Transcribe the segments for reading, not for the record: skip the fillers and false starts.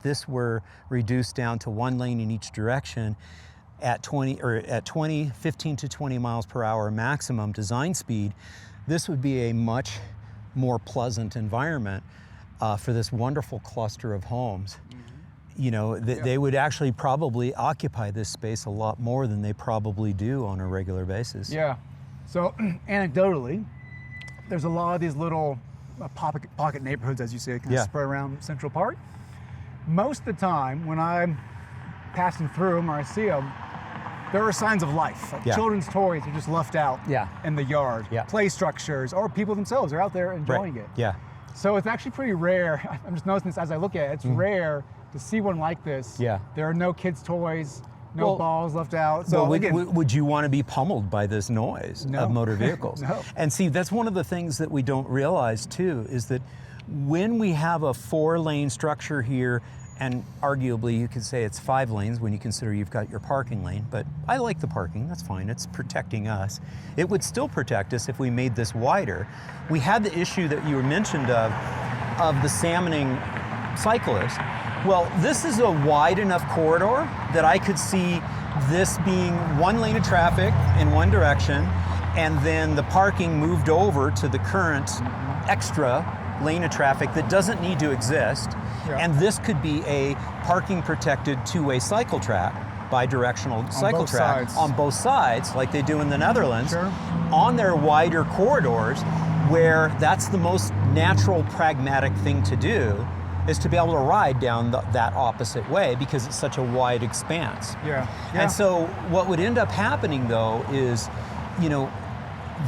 This were reduced down to one lane in each direction at 15 to 20 miles per hour maximum design speed, this would be a much more pleasant environment for this wonderful cluster of homes. Mm-hmm. You know, they would actually probably occupy this space a lot more than they probably do on a regular basis. Yeah. So anecdotally, there's a lot of these little pocket neighborhoods, as you say, kind of spread around Central Park. Most of the time, when I'm passing through them or I see them, there are signs of life. Like children's toys are just left out in the yard. Play structures, or people themselves are out there enjoying it. So it's actually pretty rare. I'm just noticing this as I look at it. It's rare to see one like this. There are no kids' toys, no balls left out. So would you want to be pummeled by this noise of motor vehicles? No. And see, that's one of the things that we don't realize too, is that when we have a 4-lane structure here, and arguably you could say it's 5 lanes when you consider you've got your parking lane, but I like the parking, that's fine, it's protecting us. It would still protect us if we made this wider. We had the issue that you mentioned of the salmoning cyclist. Well, this is a wide enough corridor that I could see this being 1 lane of traffic in one direction, and then the parking moved over to the current extra lane of traffic that doesn't need to exist. And this could be a parking protected 2-way cycle track, bi-directional cycle track on both sides, like they do in the Netherlands, on their wider corridors, where that's the most natural, pragmatic thing to do, is to be able to ride down that opposite way because it's such a wide expanse. And so what would end up happening though is, you know,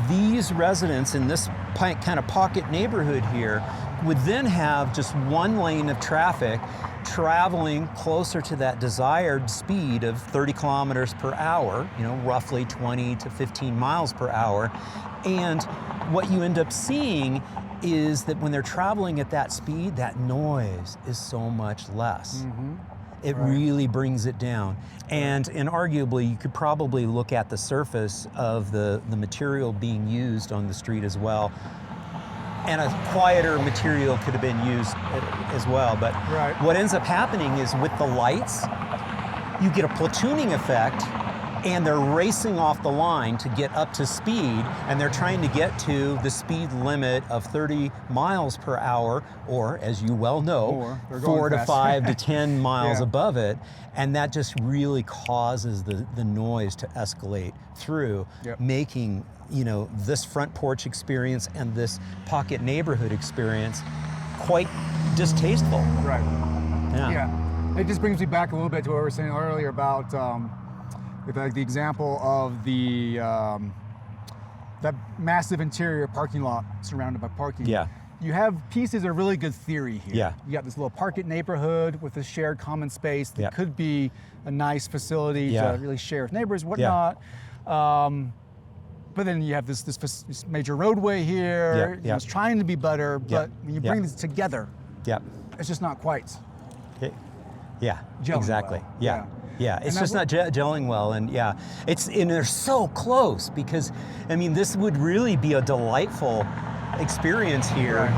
these residents in this kind of pocket neighborhood here would then have just 1 lane of traffic traveling closer to that desired speed of 30 kilometers per hour, you know, roughly 20 to 15 miles per hour. And what you end up seeing is that when they're traveling at that speed, that noise is so much less. It really brings it down. And arguably, you could probably look at the surface of the material being used on the street as well. And a quieter material could have been used as well. But what ends up happening is with the lights, you get a platooning effect, and they're racing off the line to get up to speed, and they're trying to get to the speed limit of 30 miles per hour, or as you well know, 4 to 5 to 10 miles above it. And that just really causes the noise to escalate through, making, you know, this front porch experience and this pocket neighborhood experience quite distasteful. It just brings me back a little bit to what we were saying earlier about with like the example of the that massive interior parking lot surrounded by parking. You have pieces of really good theory here. You got this little park neighborhood with a shared common space that could be a nice facility to really share with neighbors, whatnot. But then you have this major roadway here. You know, it's trying to be better, but when you bring these together, it's just not quite. Exactly. Well. It's just not gelling well, and and they're so close because, I mean, this would really be a delightful experience here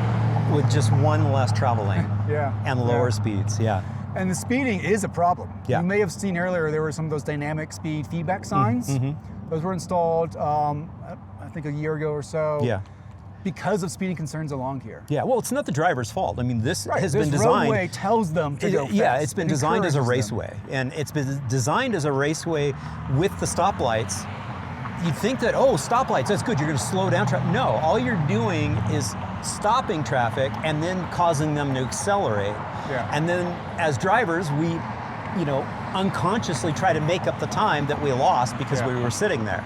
with just 1 less travel lane and lower speeds. And the speeding is a problem. You may have seen earlier there were some of those dynamic speed feedback signs. Those were installed, I think, a year ago or so. Because of speeding concerns along here. Well, it's not the driver's fault. I mean, this has been designed. This roadway tells them to go fast. It's been designed as a raceway, and it's been designed as a raceway with the stoplights. You'd think that, oh, stoplights, that's good, you're going to slow down traffic. No, all you're doing is stopping traffic and then causing them to accelerate. And then as drivers, we, you know, unconsciously try to make up the time that we lost because we were sitting there.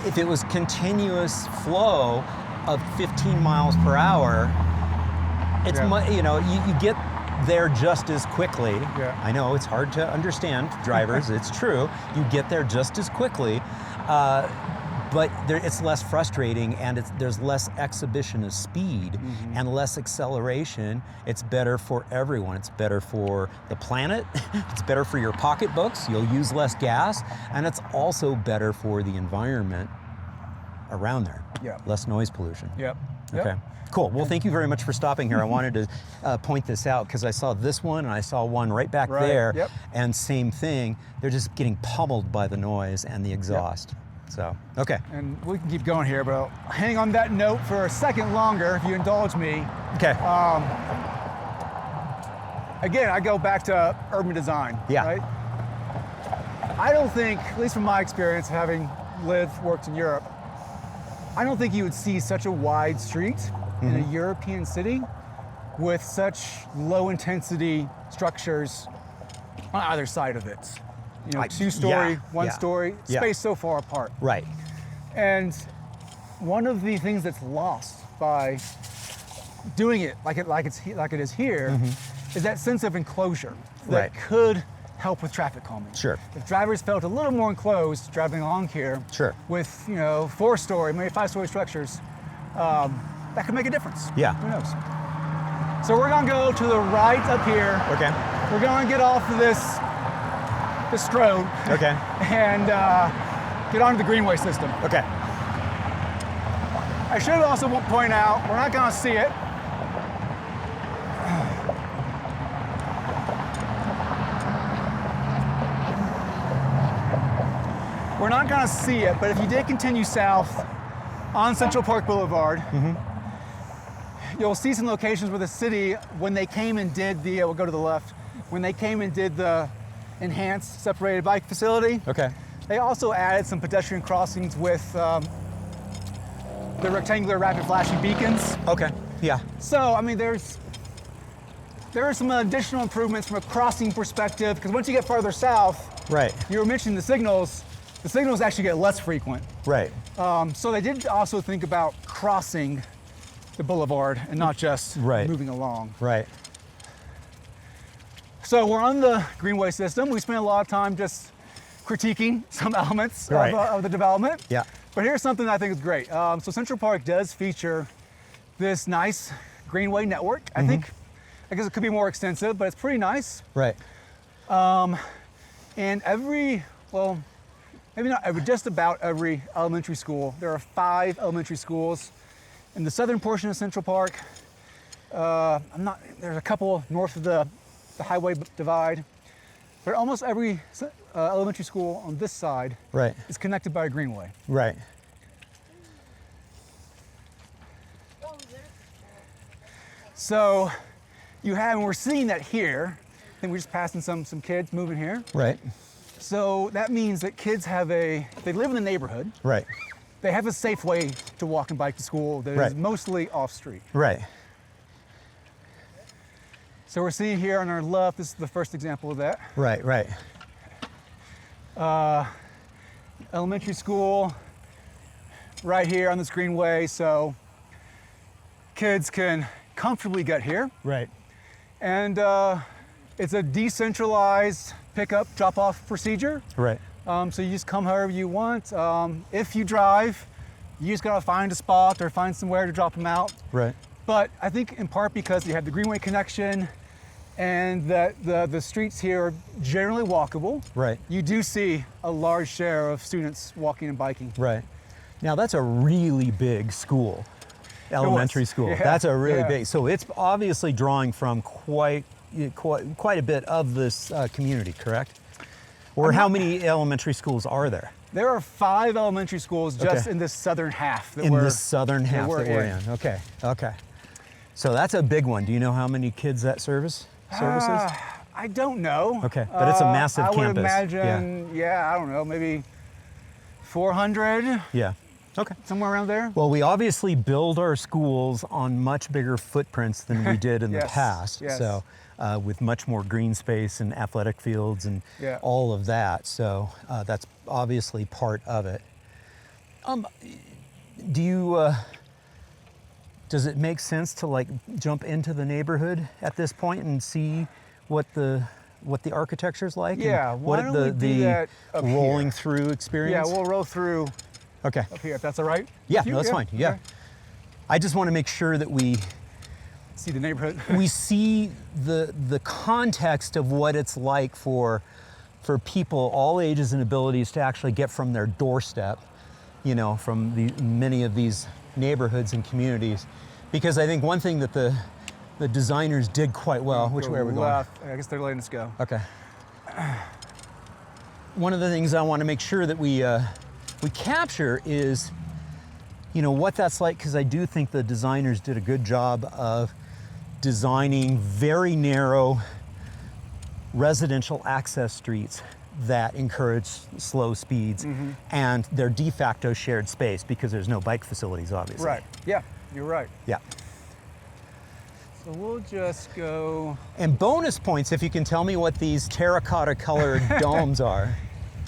If it was continuous flow of 15 miles per hour, it's you know, you get there just as quickly. I know it's hard to understand, drivers, it's true. You get there just as quickly, but it's less frustrating, and there's less exhibition of speed and less acceleration. It's better for everyone. It's better for the planet, it's better for your pocketbooks, you'll use less gas, and it's also better for the environment around there. Less noise pollution. Yep. Okay. Cool. Well, thank you very much for stopping here. I wanted to point this out because I saw this one and I saw one right back there. Yep. And same thing. They're just getting pummeled by the noise and the exhaust. Yep. So, okay. And we can keep going here, but I'll hang on that note for a second longer if you indulge me. Okay. Again, I go back to urban design. Yeah. Right? I don't think, at least from my experience, having worked in Europe, I don't think you would see such a wide street in a European city with such low intensity structures on either side of it. You know, 2-story, 1-story, spaced so far apart. Right. And one of the things that's lost by doing it like it is here is that sense of enclosure that could help with traffic calming. Sure. If drivers felt a little more enclosed driving along here, with 4-story, maybe 5-story structures, that could make a difference. Yeah. Who knows? So we're gonna go to the right up here. Okay. We're gonna get off of this STROAD. Okay. And get onto the greenway system. Okay. I should also point out, we're not gonna see it. We're not gonna see it, but if you did continue south on Central Park Boulevard, you'll see some locations where the city, when they came and did the, we'll go to the left, when they came and did the enhanced separated bike facility, they also added some pedestrian crossings with the rectangular rapid flashing beacons. Okay, yeah. So, I mean, there are some additional improvements from a crossing perspective, because once you get farther south, you were mentioning the signals actually get less frequent. Right. So they did also think about crossing the boulevard and not just moving along. Right. So we're on the greenway system. We spent a lot of time just critiquing some elements of the development. Yeah. But here's something that I think is great. So Central Park does feature this nice greenway network. I guess it could be more extensive, but it's pretty nice. Right. And maybe not every, just about every elementary school. There are 5 elementary schools in the southern portion of Central Park. There's a couple north of the highway divide, but almost every elementary school on this side is connected by a greenway. Right. So and we're seeing that here. I think we're just passing some kids moving here. Right. So that means that kids they live in the neighborhood. Right. They have a safe way to walk and bike to school that is mostly off-street. Right. So we're seeing here on our left, this is the first example of that. Right, right. Elementary school right here on this greenway, so kids can comfortably get here. Right. And it's a decentralized pickup, drop-off procedure. Right. So you just come however you want. If you drive, you just gotta find a spot or find somewhere to drop them out. Right. But I think in part because you have the greenway connection and that the streets here are generally walkable. Right. You do see a large share of students walking and biking. Right. Now that's a really big school, elementary school. Yeah. That's a really big, so it's obviously drawing from quite a bit of this community, correct? Or how many elementary schools are there? There are 5 elementary schools just in this southern half that we're in. Okay, okay. So that's a big one. Do you know how many kids that services? I don't know. Okay, but it's a massive campus. I would imagine, I don't know, maybe 400. Yeah. Okay. Somewhere around there. Well, we obviously build our schools on much bigger footprints than we did in the past. Yes. So with much more green space and athletic fields and all of that. So that's obviously part of it. Does it make sense to like jump into the neighborhood at this point and see what the architecture's like? Yeah, and why don't we do that up rolling here? through experience? Yeah, we'll roll through up here, if that's all right. Yeah, no, that's fine. Yeah. Okay. I just want to make sure that we see the neighborhood. we see the context of what it's like for people all ages and abilities to actually get from their doorstep, from many of these neighborhoods and communities. Because I think one thing that the designers did quite well, which way are we going? Left. I guess they're letting us go. Okay. One of the things I want to make sure that we capture is, what that's like, because I do think the designers did a good job of designing very narrow residential access streets that encourage slow speeds, and they're de facto shared space because there's no bike facilities, obviously. Right. Yeah, you're right. Yeah. So we'll just go. And bonus points if you can tell me what these terracotta colored domes are.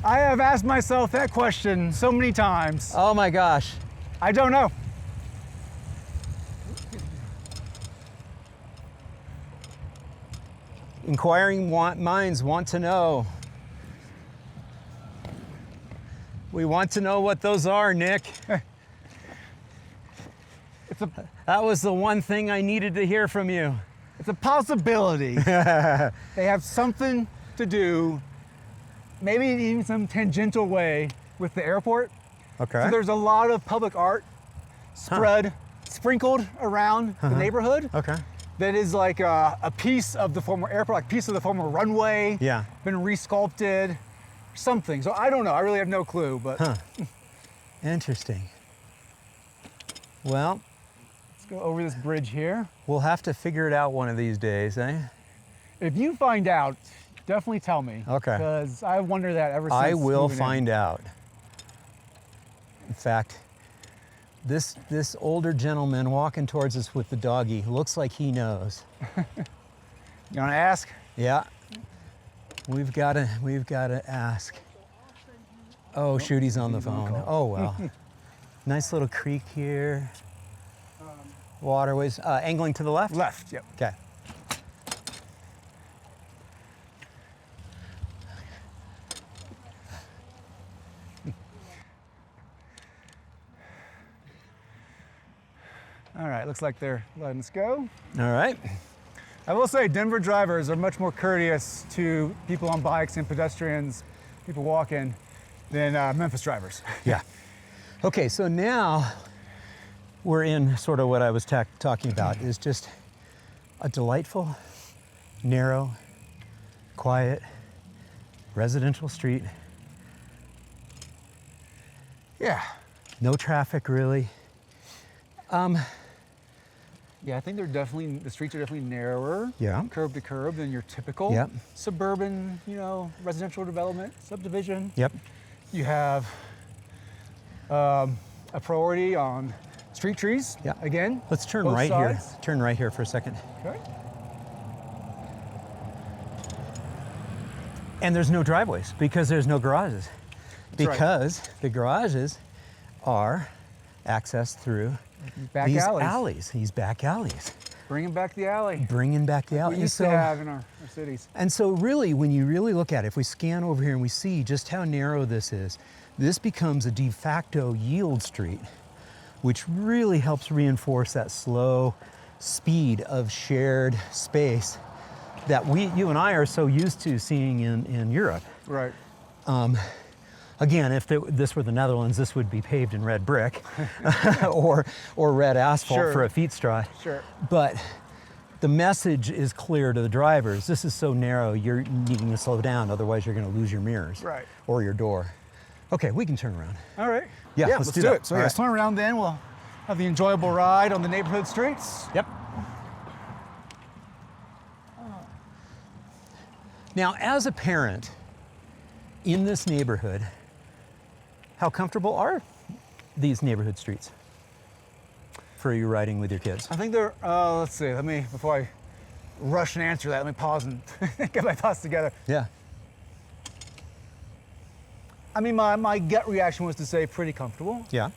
I have asked myself that question so many times. Oh my gosh. I don't know. Inquiring minds want to know. We want to know what those are, Nick. That was the one thing I needed to hear from you. It's a possibility. They have something to do, maybe in some tangential way, with the airport. Okay. So there's a lot of public art sprinkled around the neighborhood. Okay. That is like a piece of the former airport, like a piece of the former runway. Yeah. Been resculpted, something. So I don't know. I really have no clue. But Interesting. Well, let's go over this bridge here. we'll have to figure it out one of these days, eh? If you find out, definitely tell me. Okay. Because I wonder that ever since. I will moving in. find out. In fact, this older gentleman walking towards us with the doggy looks like he knows. You want to ask? Yeah. We've got to ask. Oh, shoot, he's on the phone. Oh, well. Nice little creek here. Waterways. Angling to the left? Left, yep. Okay. All right, looks like they're letting us go. All right. I will say Denver drivers are much more courteous to people on bikes and pedestrians, people walking, than Memphis drivers. Yeah. Okay, so now we're in sort of what I was talking about, is just a delightful, narrow, quiet, residential street. Yeah. No traffic, really. Yeah, I think the streets are definitely narrower, Yeah. curb to curb, than your typical Yep. suburban, residential development, subdivision. Yep. You have a priority on street trees. Yeah. Again. Let's turn both right here. sides. Turn right here for a second. Okay. And there's no driveways because there's no garages. That's right. Because the garages are accessed through Back these alleys. these back alleys. Bringing back the alley. Bringing back the alley. We used to have in our cities. And so really, when you really look at it, if we scan over here and we see just how narrow this is, this becomes a de facto yield street, which really helps reinforce that slow speed of shared space that you and I are so used to seeing in Europe. Right. Again, if this were the Netherlands, this would be paved in red brick or red asphalt Sure. for a feet stride. Sure. But the message is clear to the drivers. This is so narrow, you're needing to slow down, otherwise you're going to lose your mirrors. Right. Or your door. Okay, we can turn around. All right. Yeah, let's do that. it. So All let's right. turn around then. We'll have the enjoyable ride on the neighborhood streets. Yep. Now, as a parent in this neighborhood, how comfortable are these neighborhood streets for you riding with your kids? I think they're, let's see, before I rush and answer that, let me pause and get my thoughts together. Yeah. I mean, my gut reaction was to say pretty comfortable. Yeah.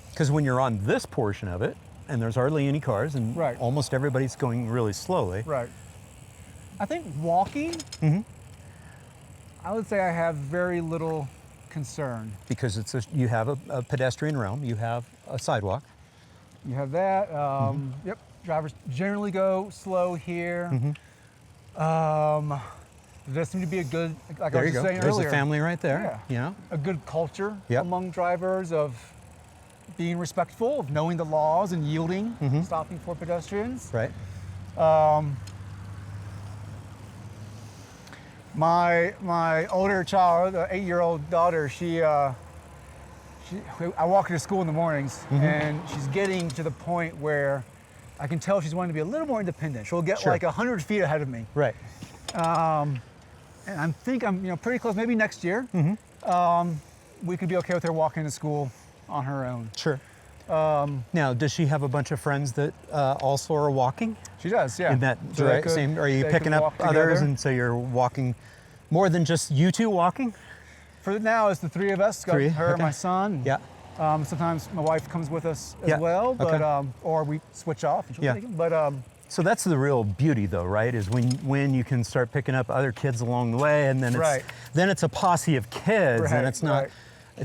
Because when you're on this portion of it, and there's hardly any cars, and Right. almost everybody's going really slowly. Right. I think walking, I would say I have very little concern. Because you have a pedestrian realm, you have a sidewalk. You have that. Yep. Drivers generally go slow here. There does seem to be a good, like I There was you just go. saying There's earlier, a family right there. Yeah. You know? a good culture Yep. among drivers of being respectful, of knowing the laws and yielding, stopping for pedestrians. Right. My older child, the 8-year-old daughter, I walk her to school in the mornings, and she's getting to the point where I can tell she's wanting to be a little more independent. She'll get like 100 feet ahead of me. Right. And I think I'm pretty close. Maybe next year, we could be okay with her walking to school on her own. Sure. Now, does she have a bunch of friends that also are walking? She does, yeah. In that same, are you picking up others, and so you're walking more than just you two walking? For now, it's the three of us. Got her, my son. Yeah. Sometimes my wife comes with us as well, but or we switch off. And she'll take him. But so that's the real beauty, though, right? Is when you can start picking up other kids along the way, and then it's a posse of kids, and it's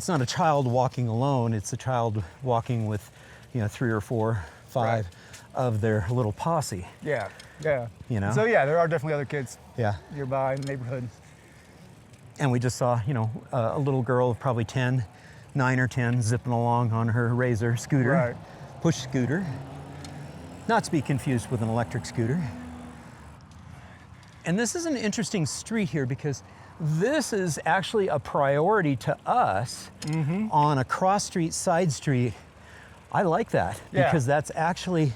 not a child walking alone. It's a child walking with, 3 or 4, 5 of their little posse. Yeah. So there are definitely other kids. Yeah. Nearby in the neighborhood. And we just saw, a little girl of probably 9 or 10, zipping along on her Razor scooter, push scooter, not to be confused with an electric scooter. And this is an interesting street here because this is actually a priority to us on a cross street, side street. I like that because that's actually,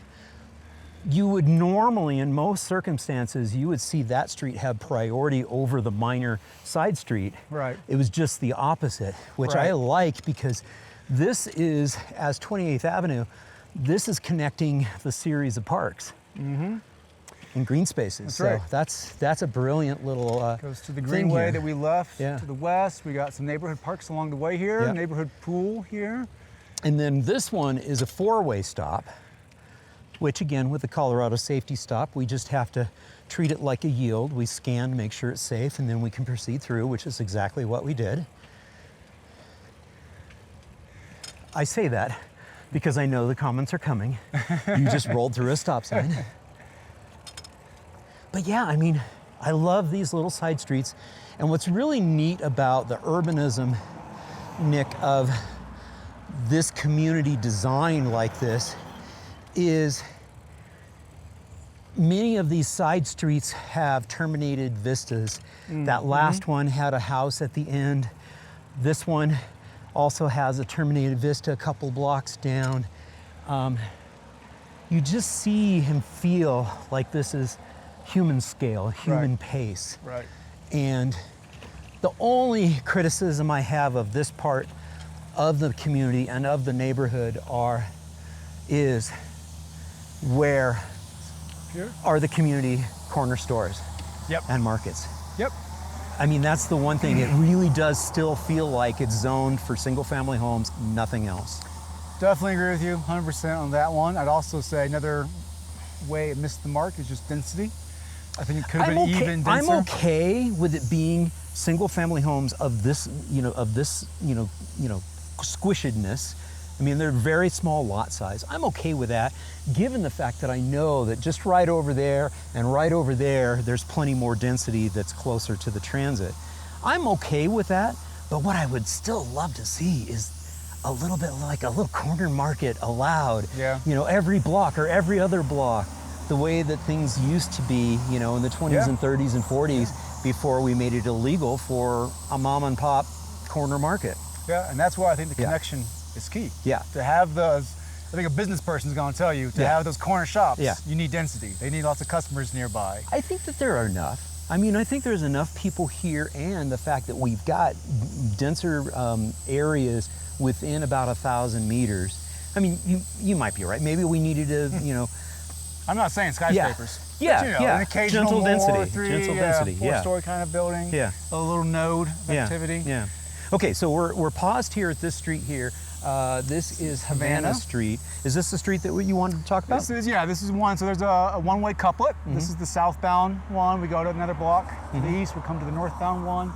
you would normally, in most circumstances, you would see that street have priority over the minor side street. Right. It was just the opposite, which I like because this is, as 28th Avenue, this is connecting the series of parks and green spaces. That's a brilliant little goes to the greenway that we left to the west. We got some neighborhood parks along the way here, neighborhood pool here. And then this one is a 4-way stop, which again, with the Colorado safety stop, we just have to treat it like a yield. We scan, make sure it's safe, and then we can proceed through, which is exactly what we did. I say that because I know the comments are coming. You just rolled through a stop sign. But yeah, I mean, I love these little side streets. And what's really neat about the urbanism, Nick, of this community design like this is many of these side streets have terminated vistas. That last one had a house at the end. This one also has a terminated vista a couple blocks down. You just see and feel like this is human scale, human pace. Right. And the only criticism I have of this part of the community and of the neighborhood is where are the community corner stores and markets. I mean, that's the one thing. It really does still feel like it's zoned for single family homes, nothing else. Definitely agree with you 100% on that one. I'd also say another way it missed the mark is just density. I think it could have been even denser. I'm okay with it being single family homes of this, squishedness. I mean, they're very small lot size. I'm okay with that, given the fact that I know that just right over there and right over there, there's plenty more density that's closer to the transit. I'm okay with that, but what I would still love to see is a little bit like a little corner market allowed, every block or every other block, the way that things used to be, in the 20s and 30s and 40s before we made it illegal for a mom and pop corner market. Yeah, and that's why I think the connection is key. Yeah. To have those, I think a business person's going to tell you, to have those corner shops, you need density. They need lots of customers nearby. I think that there are enough. I mean, I think there's enough people here, and the fact that we've got denser areas within about 1,000 meters. I mean, you might be right. Maybe we needed to, I'm not saying skyscrapers. An occasional gentle density. 4-story kind of building. A little node activity. Okay, so we're paused here at this street here. This is Havana Street. Is this the street that you wanted to talk about? This is one. So there's a one-way couplet. This is the southbound one. We go to another block to the east. We come to the northbound one.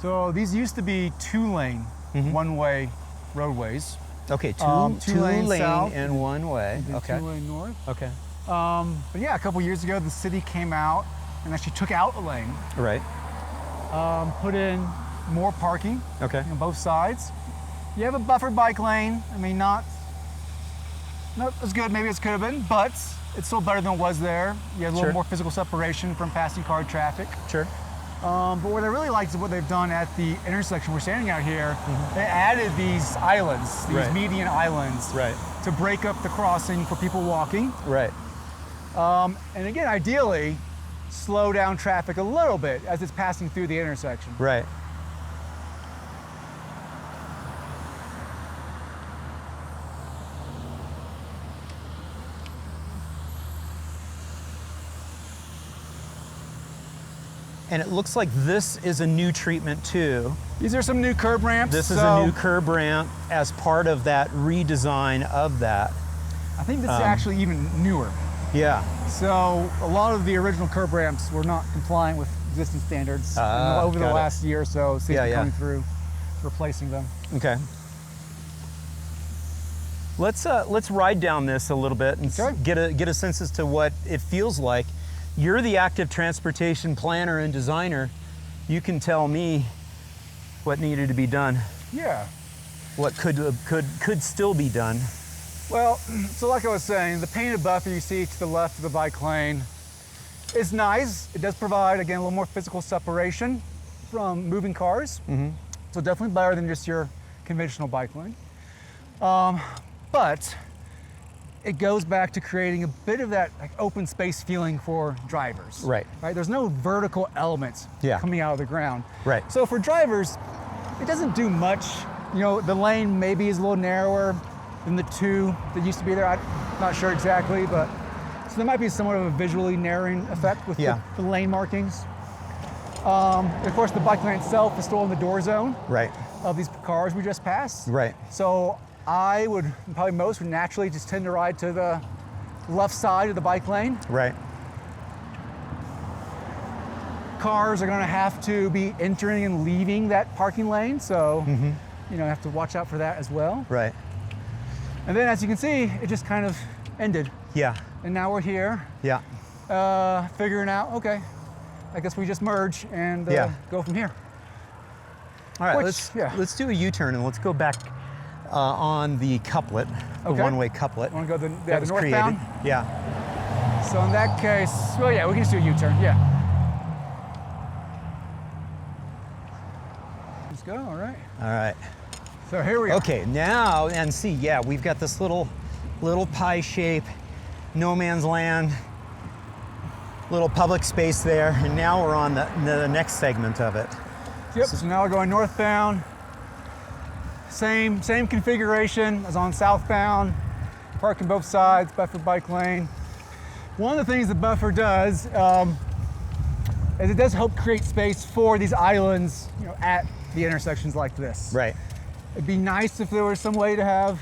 So these used to be 2-lane, one-way roadways. Okay, two lane south and one way. Okay. 2-lane north. Okay. But yeah, a couple years ago, the city came out and actually took out a lane. Right. Put in more parking. Okay. On both sides. You have a buffer bike lane. I mean, not not as good maybe as could have been, but it's still better than it was there. You have a little more physical separation from passing car traffic. Sure. But what I really like is what they've done at the intersection we're standing out here. They added these islands, these median islands, to break up the crossing for people walking. Right. And again, ideally, slow down traffic a little bit as it's passing through the intersection. Right. And it looks like this is a new treatment too. These are some new curb ramps. This is a new curb ramp as part of that redesign of that. I think this is actually even newer. Yeah. So a lot of the original curb ramps were not compliant with existing standards over the last year or so. City's coming through, replacing them. Okay. Let's ride down this a little bit and get a sense as to what it feels like. You're the active transportation planner and designer. You can tell me what needed to be done. Yeah. What could still be done. Well, so like I was saying, the painted buffer you see to the left of the bike lane is nice. It does provide, again, a little more physical separation from moving cars. So definitely better than just your conventional bike lane. But it goes back to creating a bit of that open space feeling for drivers. Right. There's no vertical elements coming out of the ground. Right. So for drivers, it doesn't do much. You know, the lane maybe is a little narrower than the two that used to be there. I'm not sure exactly, but so there might be somewhat of a visually narrowing effect with the lane markings. Of course, the bike lane itself is still in the door zone of these cars we just passed. Right. So I would, probably most would naturally just tend to ride to the left side of the bike lane. Right. Cars are gonna have to be entering and leaving that parking lane, so you know, have to watch out for that as well. Right. And then as you can see, it just kind of ended. Yeah. And now we're here. Yeah. Figuring out, okay, I guess we just merge and go from here. All right, let's do a U-turn and let's go back on the couplet, the one-way couplet. Want to go the was northbound? Created. Yeah. So in that case, well, yeah, we can just do a U-turn. Yeah. Let's go. All right. All right. So here we are. Okay, now and see, we've got this little pie shape, no man's land, little public space there, and now we're on the next segment of it. Yep. So now we're going northbound. Same configuration as on southbound. Parking both sides, buffer bike lane. One of the things the buffer does is it does help create space for these islands, you know, at the intersections like this. Right. It'd be nice if there was some way to have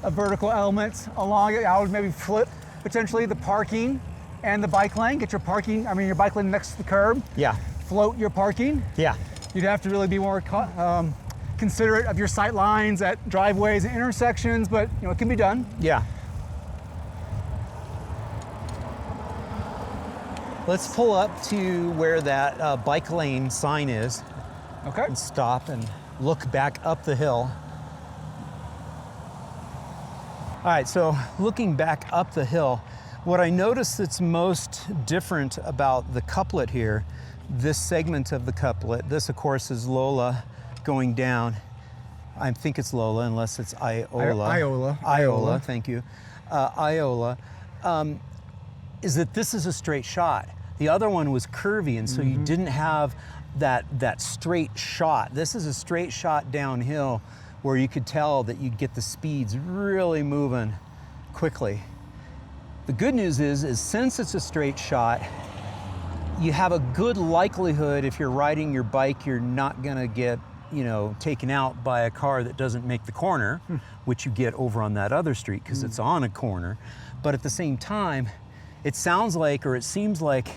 a vertical element along it. I would maybe flip potentially the parking and the bike lane. Get your bike lane next to the curb. Yeah. Float your parking. Yeah. You'd have to really be more considerate of your sight lines at driveways and intersections, but you know, it can be done. Yeah. Let's pull up to where that bike lane sign is. Okay. And stop and look back up the hill. All right, so looking back up the hill, what I notice that's most different about the couplet here, this segment of the couplet, this of course is Lola going down. I think it's Lola, unless it's Iola. Iola, thank you. Iola, is that this is a straight shot. The other one was curvy, and so you didn't have that straight shot. This is a straight shot downhill where you could tell that you'd get the speeds really moving quickly. The good news is since it's a straight shot, you have a good likelihood if you're riding your bike, you're not gonna get, you know, taken out by a car that doesn't make the corner, which you get over on that other street because it's on a corner. But at the same time, it sounds like, or it seems like,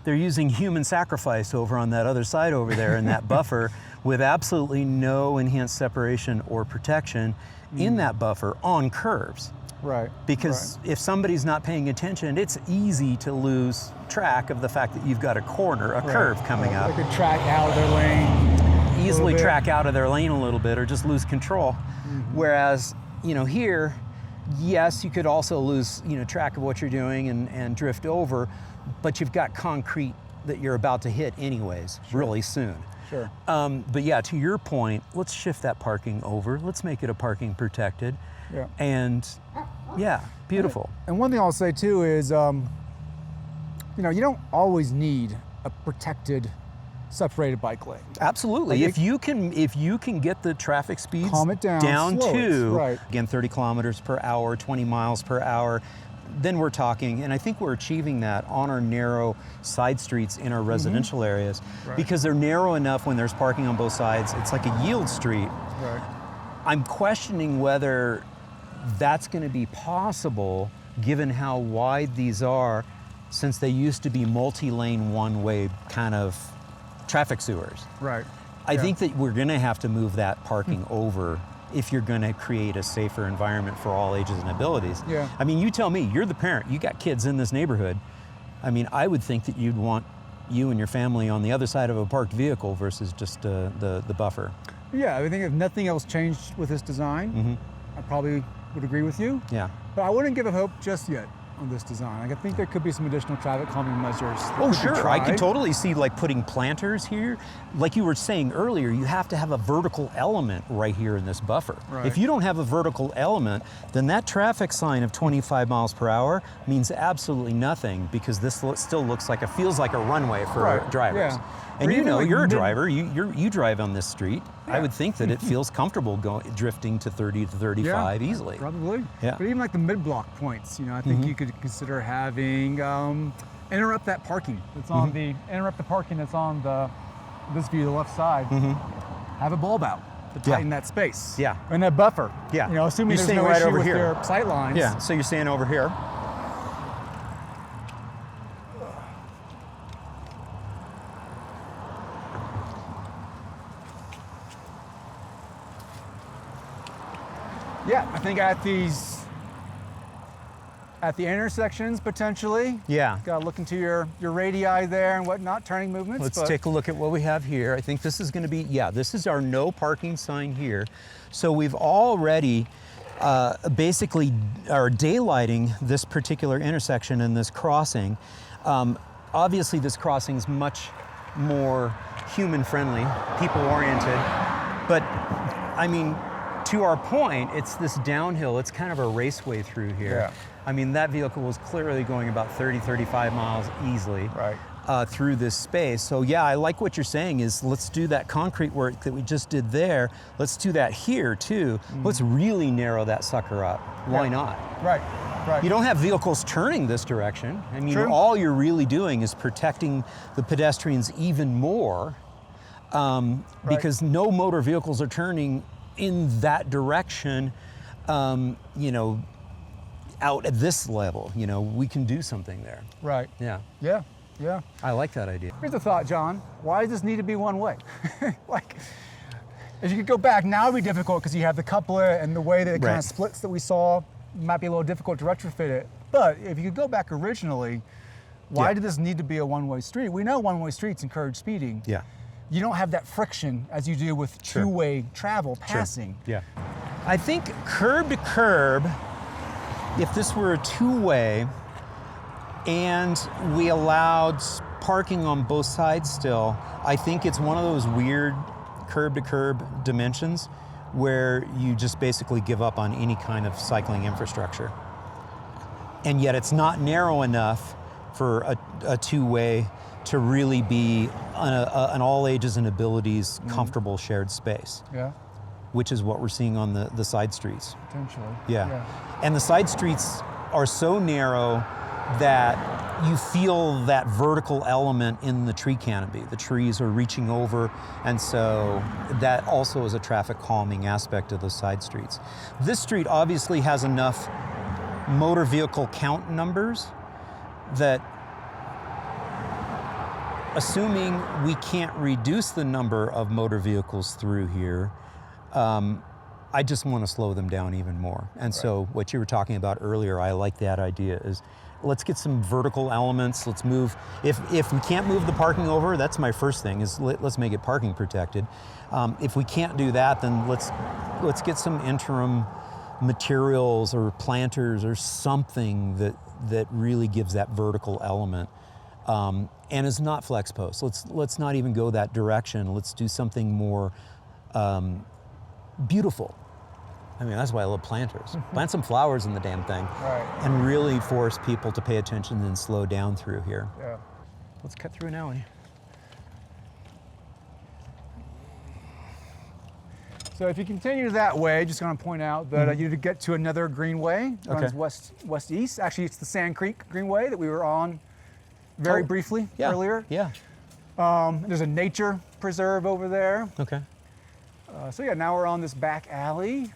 they're using human sacrifice over on that other side over there in that buffer with absolutely no enhanced separation or protection in that buffer on curves. Right. Because if somebody's not paying attention, it's easy to lose track of the fact that you've got a corner, a curve coming up. They could track out of their lane. Easily track out of their lane a little bit or just lose control. Whereas, you know, here, yes, you could also lose, track of what you're doing and drift over, but you've got concrete that you're about to hit anyways, really soon. Sure. But yeah, to your point, let's shift that parking over. Let's make it a parking protected. Yeah. And yeah, beautiful. And one thing I'll say too is, you don't always need a protected, separated bike lane. Absolutely. If you can get the traffic speeds calm it down to, right. again, 30 kilometers per hour, 20 miles per hour, then we're talking, and I think we're achieving that on our narrow side streets in our residential areas, because they're narrow enough when there's parking on both sides. It's like a yield street. Right. I'm questioning whether that's going to be possible given how wide these are, since they used to be multi-lane one-way kind of traffic sewers. Right. I think that we're going to have to move that parking over if you're going to create a safer environment for all ages and abilities. Yeah. I mean, you tell me, you're the parent, you got kids in this neighborhood. I mean, I would think that you'd want you and your family on the other side of a parked vehicle versus just the buffer. Yeah, I think if nothing else changed with this design, I probably would agree with you. Yeah. But I wouldn't give up hope just yet on this design. Like, I think there could be some additional traffic calming measures. Oh, sure. I could totally see like putting planters here. Like you were saying earlier, you have to have a vertical element right here in this buffer. Right. If you don't have a vertical element, then that traffic sign of 25 miles per hour means absolutely nothing, because this still feels like a runway for drivers. Yeah. And you're a like driver, you drive on this street. Yeah. I would think that it feels comfortable drifting to 30 to 35 easily. Probably. Yeah. But even like the mid-block points, I think you could consider having interrupt that parking that's on interrupt the parking that's on this view, the left side. Have a bulb out to tighten that space. Yeah. And that buffer. Yeah. Assuming you're there's no right issue over with here. their sight lines. Yeah. So you're staying over here. Yeah, I think at the intersections potentially. Yeah. Got to look into your radii there and whatnot, turning movements. Let's take a look at what we have here. I think this is going to be, this is our no parking sign here. So we've already basically are daylighting this particular intersection and this crossing. Obviously this crossing is much more human friendly, people oriented, but I mean, to our point, it's this downhill, it's kind of a raceway through here. Yeah. I mean, that vehicle was clearly going about 30, 35 miles easily through this space. So yeah, I like what you're saying is let's do that concrete work that we just did there. Let's do that here too. Let's really narrow that sucker up. Why not? Right. You don't have vehicles turning this direction. I mean, all you're really doing is protecting the pedestrians even more because no motor vehicles are turning in that direction, out at this level. We can do something there. Right. Yeah. Yeah. Yeah. I like that idea. Here's a thought, John. Why does this need to be one way? Like, if you could go back, now it'd be difficult because you have the coupler and the way that it kind of splits that we saw. It might be a little difficult to retrofit it. But if you could go back originally, why did this need to be a one-way street? We know one-way streets encourage speeding. Yeah. You don't have that friction as you do with two-way travel passing. Yeah. I think curb to curb, if this were a two-way and we allowed parking on both sides still, I think it's one of those weird curb to curb dimensions where you just basically give up on any kind of cycling infrastructure. And yet it's not narrow enough for a two-way to really be an all ages and abilities comfortable shared space. Yeah. Which is what we're seeing on the side streets. Potentially. Yeah. And the side streets are so narrow that you feel that vertical element in the tree canopy. The trees are reaching over, and so that also is a traffic calming aspect of the side streets. This street obviously has enough motor vehicle count numbers that, assuming we can't reduce the number of motor vehicles through here, I just want to slow them down even more. And so what you were talking about earlier, I like that idea, is let's get some vertical elements. Let's move, if we can't move the parking over, that's my first thing, is let's make it parking protected. If we can't do that, then let's get some interim materials or planters or something that really gives that vertical element. And is not flex post. Let's not even go that direction. Let's do something more beautiful. I mean, that's why I love planters. Plant some flowers in the damn thing, and really force people to pay attention and slow down through here. Yeah. Let's cut through an alley. So if you continue that way, just going to point out that you get to another greenway, runs west-east. Actually, it's the Sand Creek Greenway that we were on very briefly earlier. Yeah. There's a nature preserve over there. Okay. So yeah, now we're on this back alley.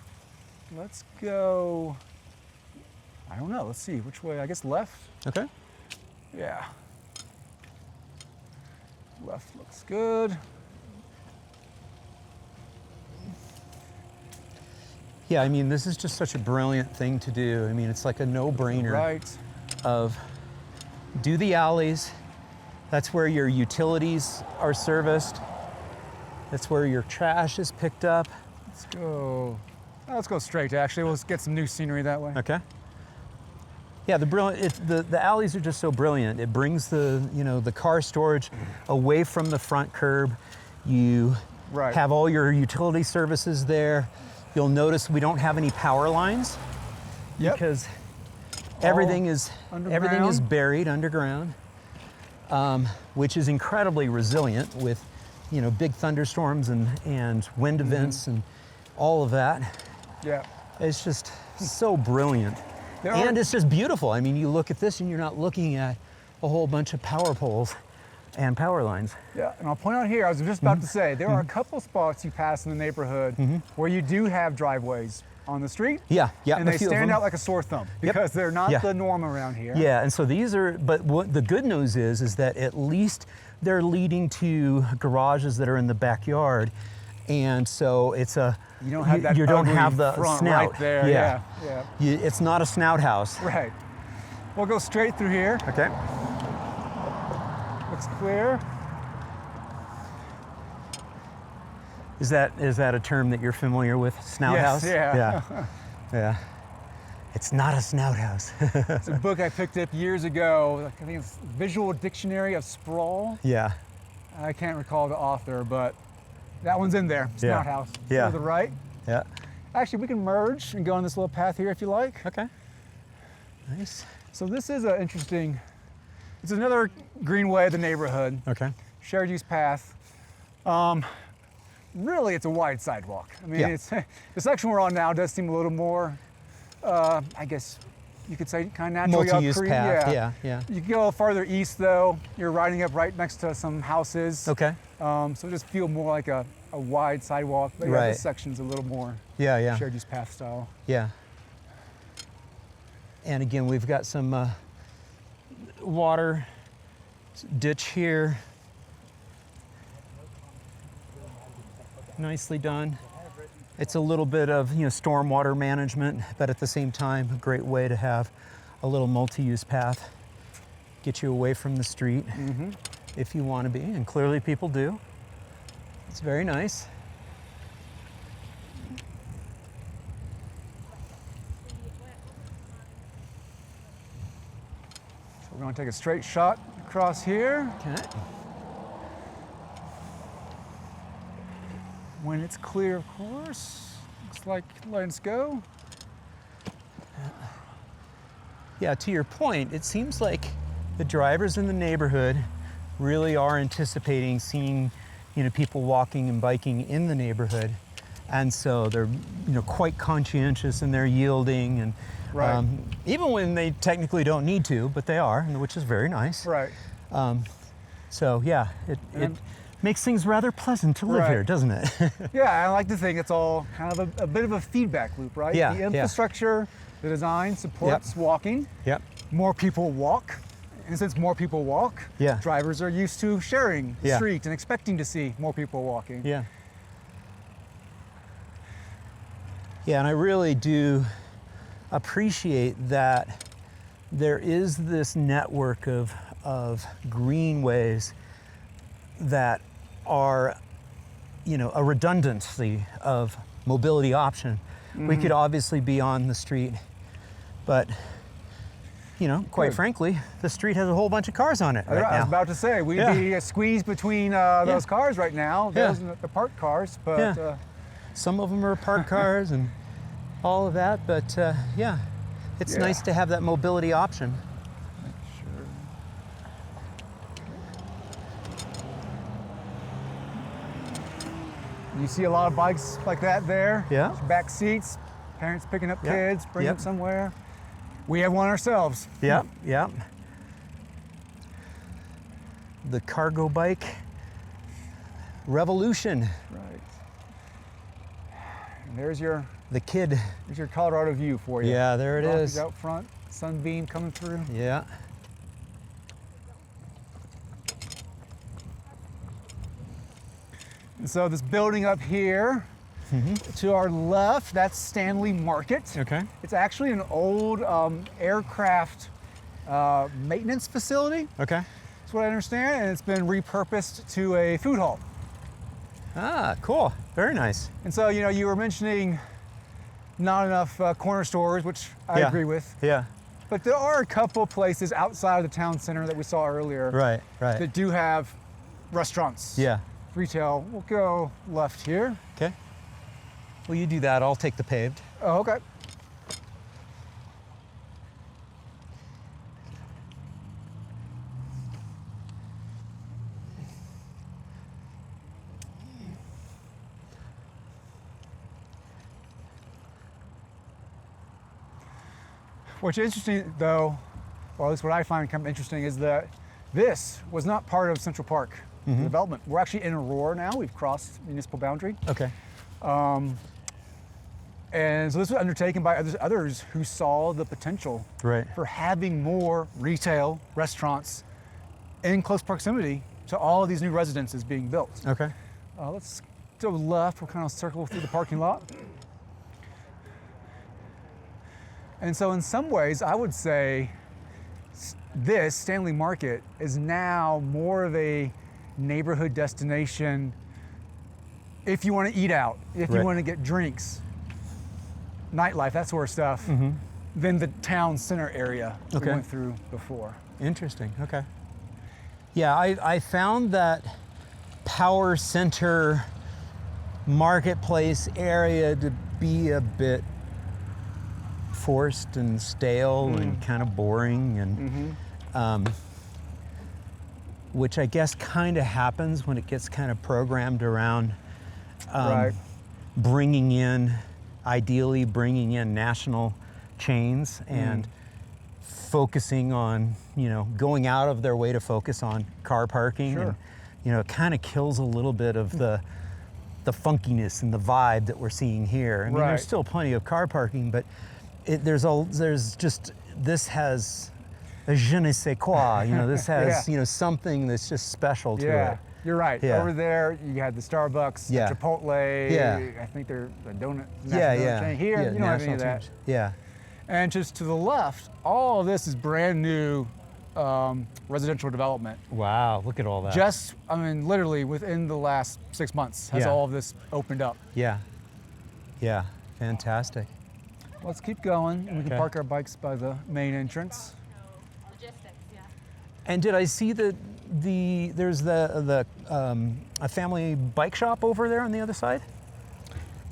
Let's go, I don't know, let's see, which way? I guess left? Okay. Yeah. Left looks good. Yeah, I mean, this is just such a brilliant thing to do. I mean, it's like a no-brainer. Right. Of do the alleys. That's where your utilities are serviced. That's where your trash is picked up. Let's go. Oh, let's go straight, actually. We'll get some new scenery that way. Okay. Yeah, the alleys are just so brilliant. It brings the car storage away from the front curb. You have all your utility services there. You'll notice we don't have any power lines because everything is buried underground, which is incredibly resilient with big thunderstorms and wind events and all of that. Yeah. It's just so brilliant. And it's just beautiful. I mean, you look at this and you're not looking at a whole bunch of power poles and power lines. Yeah, and I'll point out here, I was just about to say, there are a couple spots you pass in the neighborhood where you do have driveways on the street. Yeah. And they stand out like a sore thumb because they're not the norm around here. Yeah, and so these are, but what the good news is that at least they're leading to garages that are in the backyard. And so it's you don't have that you don't have the front snout right there. Yeah. It's not a snout house. Right. We'll go straight through here. Okay. Looks clear. Is that a term that you're familiar with? Snout house? Yeah. It's not a snout house. It's a book I picked up years ago. I think it's Visual Dictionary of Sprawl. Yeah. I can't recall the author, but that one's in there. Snout house. Yeah. To the right. Yeah. Actually, we can merge and go on this little path here if you like. Okay. Nice. So this is an interesting, it's another greenway of the neighborhood. Okay. Shared use path. Really, it's a wide sidewalk. I mean, it's the section we're on now does seem a little more, I guess you could say, kind of naturally multi-use path. Yeah. You can go farther east though. You're riding up right next to some houses. Okay. So it just feel more like a wide sidewalk. But this section's a little more shared use path style. Yeah. And again, we've got some water ditch here. Nicely done. It's a little bit of stormwater management, but at the same time, a great way to have a little multi-use path. Get you away from the street if you want to be, and clearly people do. It's very nice. So we're going to take a straight shot across here. Okay. When it's clear, of course. Looks like let's go. Yeah, to your point, it seems like the drivers in the neighborhood really are anticipating seeing, people walking and biking in the neighborhood, and so they're, quite conscientious and they're yielding, and even when they technically don't need to, but they are, which is very nice. Right. So yeah, it makes things rather pleasant to live here, doesn't it? Yeah, I like to think it's all kind of a bit of a feedback loop, right? Yeah. The infrastructure, the design supports walking. Yep. More people walk. And since more people walk, drivers are used to sharing the street and expecting to see more people walking. Yeah. Yeah, and I really do appreciate that there is this network of greenways that are, a redundancy of mobility option, We could obviously be on the street, but you know, quite frankly, the street has a whole bunch of cars on it right now. I was about to say, we'd be squeezed between those cars right now. Those are the parked cars, but some of them are parked cars and all of that, but yeah, it's nice to have that mobility option. Sure. You see a lot of bikes like that there. Yeah. Back seats, parents picking up kids, bringing them somewhere. We have one ourselves. Yep, yep. The cargo bike revolution. Right. And there's your kid. There's your Colorado view for you. Yeah, there it is. Out front, sunbeam coming through. Yeah. And so this building up here, to our left, that's Stanley Market. Okay. It's actually an old aircraft maintenance facility. Okay. That's what I understand, and it's been repurposed to a food hall. Ah, cool. Very nice. And so, you know, you were mentioning not enough corner stores, which I agree with. Yeah. But there are a couple places outside of the town center that we saw earlier. Right, right. That do have restaurants. Yeah. Retail. We'll go left here. Okay. Well, you do that. I'll take the paved. Oh, okay. What's interesting, though, or at least what I find kind of interesting, is that this was not part of Central Park development. We're actually in Aurora now. We've crossed municipal boundary. Okay. And so this was undertaken by others who saw the potential for having more retail restaurants in close proximity to all of these new residences being built. Okay. Let's go left. We'll kind of circle through the parking lot. And so in some ways, I would say this Stanley Market is now more of a neighborhood destination if you want to eat out, if you want to get drinks, nightlife, that sort of stuff, than the town center area we went through before. Interesting. Okay. Yeah, I found that power center marketplace area to be a bit forced and stale and kind of boring, and which I guess kind of happens when it gets kind of programmed around ideally bringing in national chains and focusing on, you know, going out of their way to focus on car parking. And, you know, it kind of kills a little bit of the funkiness and the vibe that we're seeing here. I mean, there's still plenty of car parking, but this has a je ne sais quoi, you know, this has, you know, something that's just special to it. You're right. Yeah. Over there, you had the Starbucks, the Chipotle. Yeah. I think they're a donut. Chain. Here, you don't have any of that. Yeah. And just to the left, all of this is brand new residential development. Wow, look at all that. Just, I mean, literally within the last 6 months has all of this opened up. Yeah. Yeah. Fantastic. Let's keep going, and we can park our bikes by the main entrance. And did I see there's a family bike shop over there on the other side?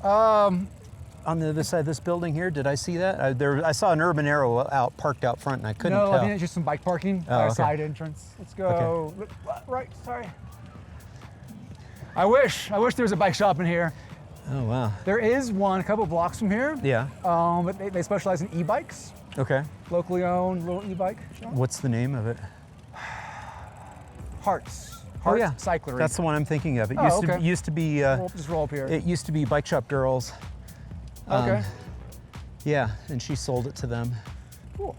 On the other side of this building here, did I see that? I saw an Urban Arrow parked out front, and I couldn't tell. No, I think it's just some bike parking side entrance. Let's go right. Sorry. I wish there was a bike shop in here. Oh wow. There is one a couple blocks from here. Yeah. But they specialize in e-bikes. Okay. Locally owned little e-bike shop. What's the name of it? Hearts Cyclery. That's the one I'm thinking of. It used to be. We'll just roll up here. It used to be Bike Shop Girls. Okay. Yeah, and she sold it to them. Cool.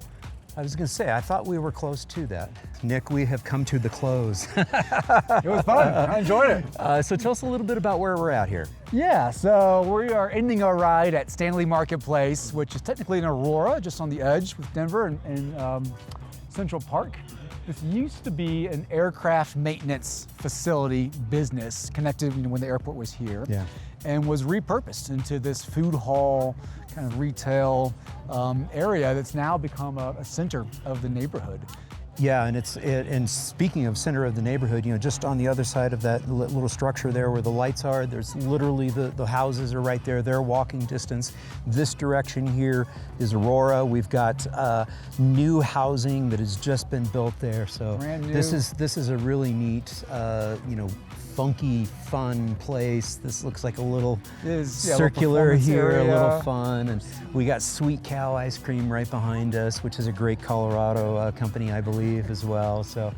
I was going to say, I thought we were close to that. Nick, we have come to the close. It was fun. I enjoyed it. So tell us a little bit about where we're at here. Yeah, so we are ending our ride at Stanley Marketplace, which is technically in Aurora, just on the edge with Denver and Central Park. This used to be an aircraft maintenance facility business connected when the airport was here. Yeah. and was repurposed into this food hall kind of retail area that's now become a center of the neighborhood. Yeah, and speaking of center of the neighborhood, just on the other side of that little structure there where the lights are, there's literally the houses are right there. They're walking distance. This direction here is Aurora. We've got new housing that has just been built there. So brand new. This is a really neat, funky, fun place. This looks like a little circular here, a little fun. And we got Sweet Cow ice cream right behind us, which is a great Colorado company, I believe, as well. So,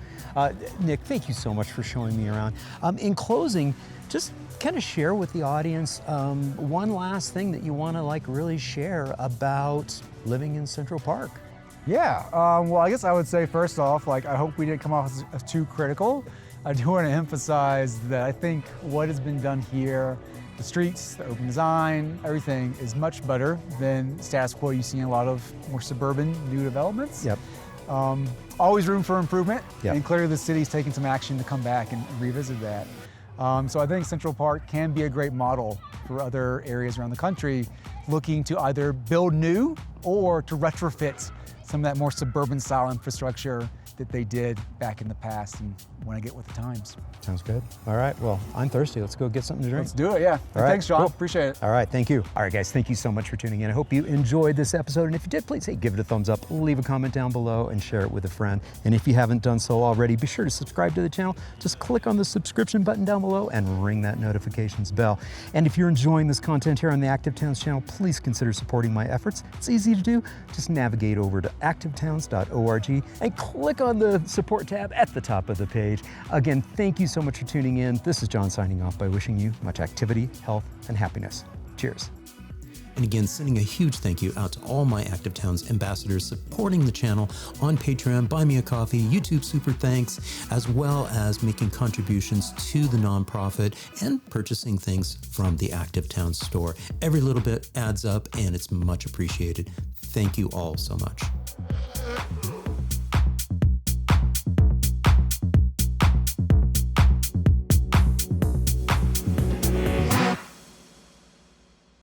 Nick, thank you so much for showing me around. In closing, just kind of share with the audience one last thing that you want to really share about living in Central Park. Yeah, well, I guess I would say first off, I hope we didn't come off as too critical. I do want to emphasize that I think what has been done here, the streets, the urban design, everything is much better than status quo you see in a lot of more suburban new developments. Yep. Always room for improvement, Yep. and clearly the city's taking some action to come back and revisit that. So I think Central Park can be a great model for other areas around the country looking to either build new or to retrofit some of that more suburban style infrastructure that they did back in the past and want to get with the times. Sounds good. All right, well, I'm thirsty. Let's go get something to drink. Let's do it, yeah. All right, Thanks, John. cool. Appreciate it. All right, thank you. All right, guys, thank you so much for tuning in. I hope you enjoyed this episode. And if you did, please give it a thumbs up, leave a comment down below, and share it with a friend. And if you haven't done so already, be sure to subscribe to the channel. Just click on the subscription button down below and ring that notifications bell. And if you're enjoying this content here on the Active Towns channel, please consider supporting my efforts. It's easy to do. Just navigate over to activetowns.org and click on the support tab at the top of the page. Again, thank you so much for tuning in. This is John signing off by wishing you much activity, health, and happiness. Cheers. And again, sending a huge thank you out to all my Active Towns ambassadors supporting the channel on Patreon, Buy Me a Coffee, YouTube Super Thanks, as well as making contributions to the nonprofit and purchasing things from the Active Towns store. Every little bit adds up and it's much appreciated. Thank you all so much.